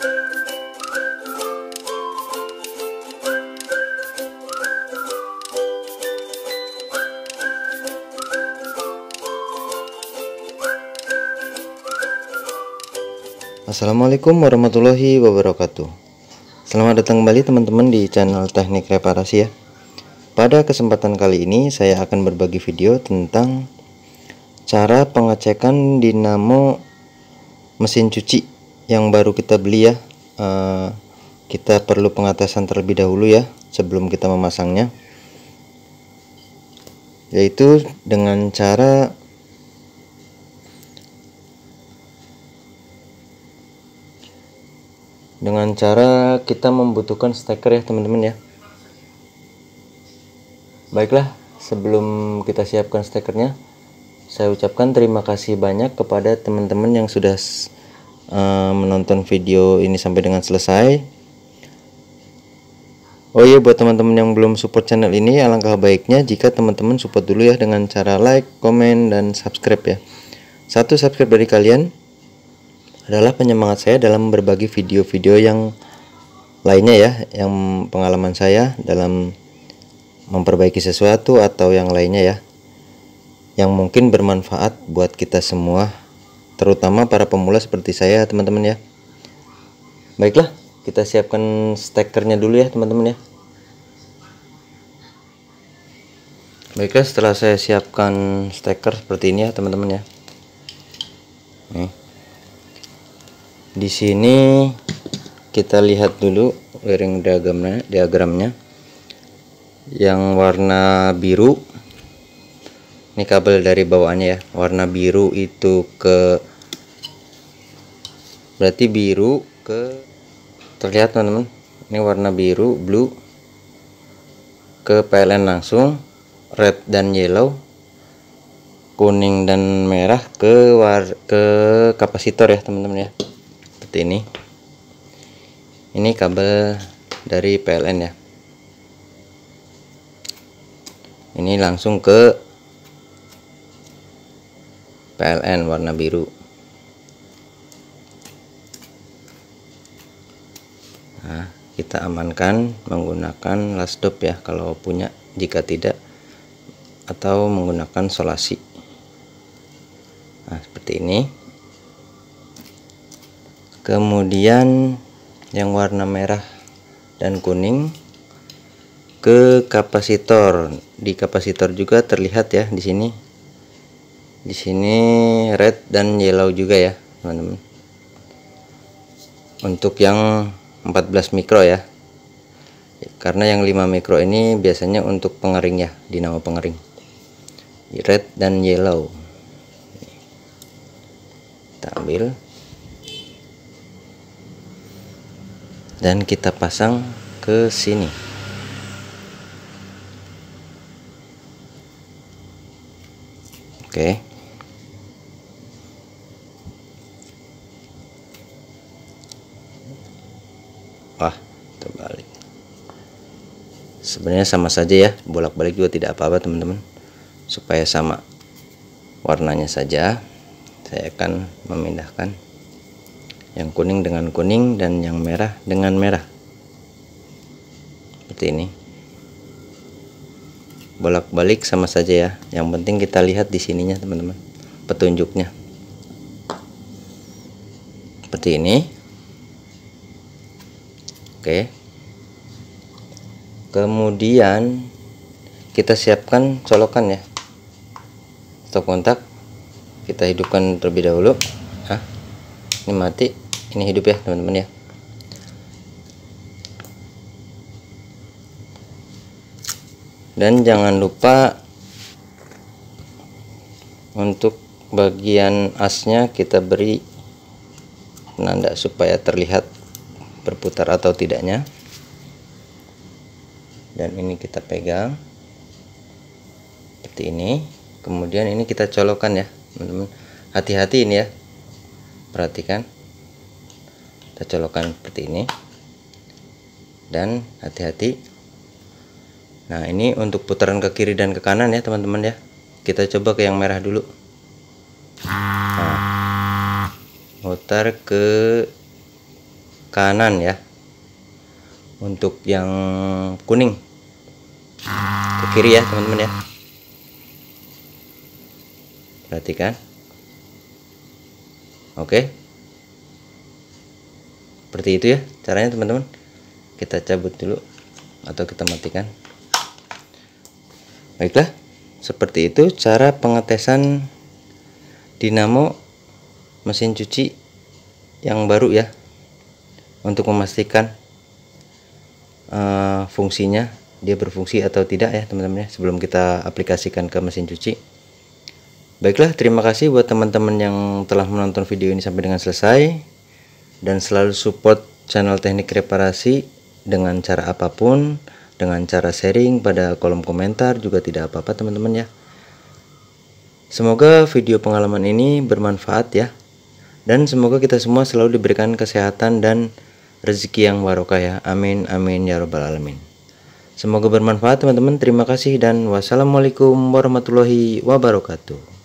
Assalamualaikum warahmatullahi wabarakatuh. Selamat datang kembali teman-teman di channel Teknik Reparasi ya. Pada kesempatan kali ini saya akan berbagi video tentang cara pengecekan dinamo mesin cuci yang baru kita beli ya. Kita perlu pengetesan terlebih dahulu ya sebelum kita memasangnya, yaitu dengan cara kita membutuhkan steker ya teman-teman ya. Baiklah, sebelum kita siapkan stekernya, saya ucapkan terima kasih banyak kepada teman-teman yang sudah menonton video ini sampai dengan selesai. Oh iya, buat teman-teman yang belum support channel ini, alangkah baiknya jika teman-teman support dulu ya dengan cara like, komen, dan subscribe ya. Satu subscribe dari kalian adalah penyemangat saya dalam berbagi video-video yang lainnya ya, yang pengalaman saya dalam memperbaiki sesuatu atau yang lainnya ya, yang mungkin bermanfaat buat kita semua, terutama para pemula seperti saya teman-teman ya. Baiklah, kita siapkan stekernya dulu ya teman-teman ya. Baiklah, setelah saya siapkan steker seperti ini ya teman-teman ya. Nih. Di sini kita lihat dulu wiring diagramnya yang warna biru. Ini kabel dari bawaannya ya, warna biru itu berarti biru ke, terlihat teman-teman, ini warna biru blue ke PLN langsung, red dan yellow, kuning dan merah ke kapasitor ya teman-teman ya. Seperti ini kabel dari PLN ya, ini langsung ke PLN warna biru. Nah, kita amankan menggunakan las stop ya kalau punya, jika tidak atau menggunakan solasi. Nah, seperti ini. Kemudian yang warna merah dan kuning ke kapasitor. Di kapasitor juga terlihat ya di sini. Di sini red dan yellow juga ya, teman-teman. Untuk yang 14 mikro ya. Karena yang 5 mikro ini biasanya untuk pengering ya, dinamo pengering. Red dan yellow. Kita ambil dan kita pasang ke sini. Oke. Wah, terbalik. Sebenarnya sama saja ya, bolak-balik juga tidak apa-apa teman-teman. Supaya sama warnanya saja, saya akan memindahkan yang kuning dengan kuning dan yang merah dengan merah. Seperti ini. Bolak-balik sama saja ya. Yang penting kita lihat di sininya teman-teman, petunjuknya. Seperti ini. Oke. Kemudian kita siapkan colokan ya. Stop kontak. Kita hidupkan terlebih dahulu. Ini mati, ini hidup ya teman-teman ya. Dan jangan lupa untuk bagian asnya kita beri penanda supaya terlihat berputar atau tidaknya. Dan ini kita pegang seperti ini. Kemudian ini kita colokkan ya teman-teman. Hati-hati ini ya, perhatikan, kita colokkan seperti ini dan hati-hati. Nah, ini untuk putaran ke kiri dan ke kanan ya teman-teman ya. Kita coba ke yang merah dulu. Nah, mutar ke kanan ya. Untuk yang kuning ke kiri ya teman-teman ya. Perhatikan. Oke. Seperti itu ya caranya teman-teman. Kita cabut dulu atau kita matikan. Baiklah, seperti itu cara pengetesan dinamo mesin cuci yang baru ya, untuk memastikan fungsinya, dia berfungsi atau tidak ya teman-teman ya, sebelum kita aplikasikan ke mesin cuci. Baiklah, terima kasih buat teman-teman yang telah menonton video ini sampai dengan selesai, dan selalu support channel Teknik Reparasi dengan cara apapun, dengan cara sharing pada kolom komentar juga tidak apa-apa teman-teman ya. Semoga video pengalaman ini bermanfaat ya, dan semoga kita semua selalu diberikan kesehatan dan rezeki yang barokah ya. Amin amin ya robbal alamin. Semoga bermanfaat teman-teman. Terima kasih dan wassalamualaikum warahmatullahi wabarakatuh.